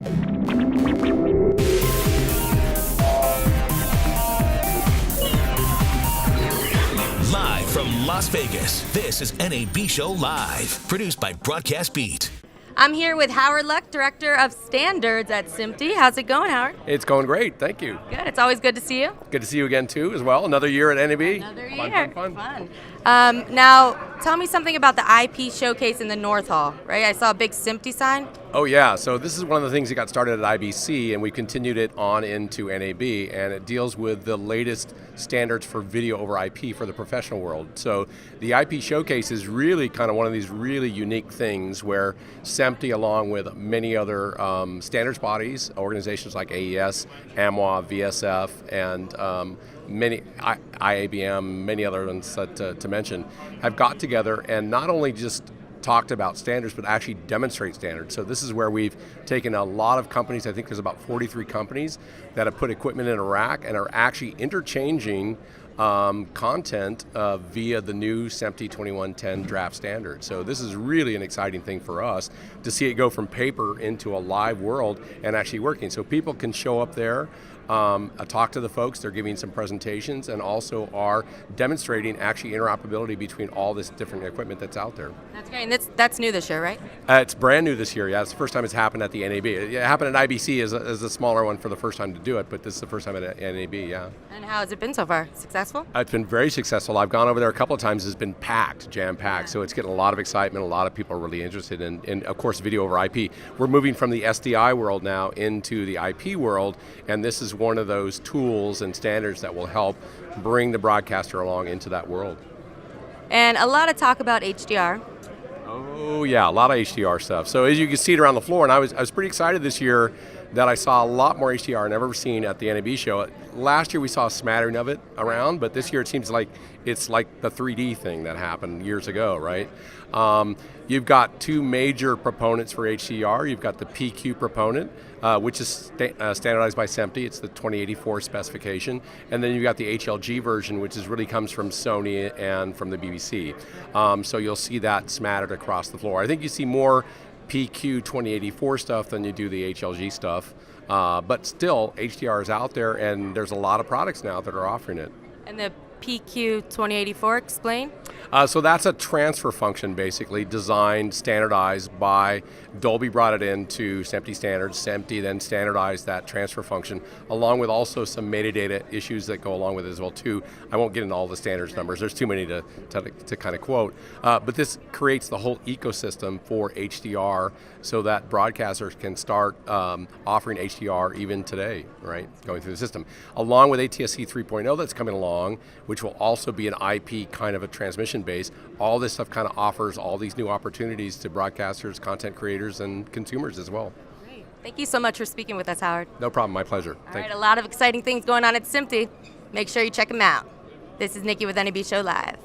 Live from Las Vegas, this is NAB Show Live, produced by Broadcast Beat. I'm here with Howard Lukk, Director of Standards at SMPTE. How's it going, Howard? It's going great, thank you. Good, it's always good to see you. Good to see you again, too, as well. Another year at NAB. Another year. Fun. Now, tell me something about the IP showcase in the North Hall, right? I saw a big SMPTE sign. Oh, yeah. So this is one of the things that got started at IBC, and we continued it on into NAB, and it deals with the latest standards for video over IP for the professional world. So the IP showcase is really kind of one of these really unique things where SMPTE, along with many other standards bodies, organizations like AES, AMWA, VSF, and many IABM, many other ones to mention, have got together and not only just talked about standards, but actually demonstrate standards. So this is where we've taken a lot of companies, I think there's about 43 companies that have put equipment in a rack and are actually interchanging content via the new SMPTE 2110 draft standard. So this is really an exciting thing for us to see it go from paper into a live world and actually working. So people can show up there, talk to the folks, they're giving some presentations, and also are demonstrating actually interoperability between all this different equipment that's out there. That's great, and that's new this year, right? It's brand new this year, yeah. It's the first time it's happened at the NAB. It happened at IBC as a smaller one for the first time to do it, but this is the first time at NAB, yeah. And how has it been so far? Successful? It's been very successful. I've gone over there a couple of times. It's been packed, jam-packed, so it's getting a lot of excitement. A lot of people are really interested in, of course, video over IP. We're moving from the SDI world now into the IP world, and this is one of those tools and standards that will help bring the broadcaster along into that world. And a lot of talk about HDR. Oh yeah, a lot of HDR stuff. So as you can see it around the floor, and I was pretty excited this year that I saw a lot more HDR I've ever seen at the NAB show. Last year we saw a smattering of it around, but this year it seems like it's like the 3D thing that happened years ago, right? You've got two major proponents for HDR. You've got the PQ proponent, which is standardized by SMPTE. It's the 2084 specification. And then you've got the HLG version, which really comes from Sony and from the BBC. So you'll see that smattered across the floor. I think you see more PQ 2084 stuff than you do the HLG stuff. But still, HDR is out there, and there's a lot of products now that are offering it. And the PQ 2084, explain? So that's a transfer function, basically, designed, standardized by Dolby, brought it into SMPTE standards. SMPTE then standardized that transfer function, along with also some metadata issues that go along with it as well, too. I won't get into all the standards numbers. There's too many to kind of quote. But this creates the whole ecosystem for HDR so that broadcasters can start offering HDR even today, right, going through the system. Along with ATSC 3.0 that's coming along, which will also be an IP kind of a transmission base. All this stuff kind of offers all these new opportunities to broadcasters, content creators, and consumers as well. Great. Thank you so much for speaking with us, Howard. No problem, my pleasure. All right, a lot of exciting things going on at SMPTE. Make sure you check them out. This is Nikki with NAB Show Live.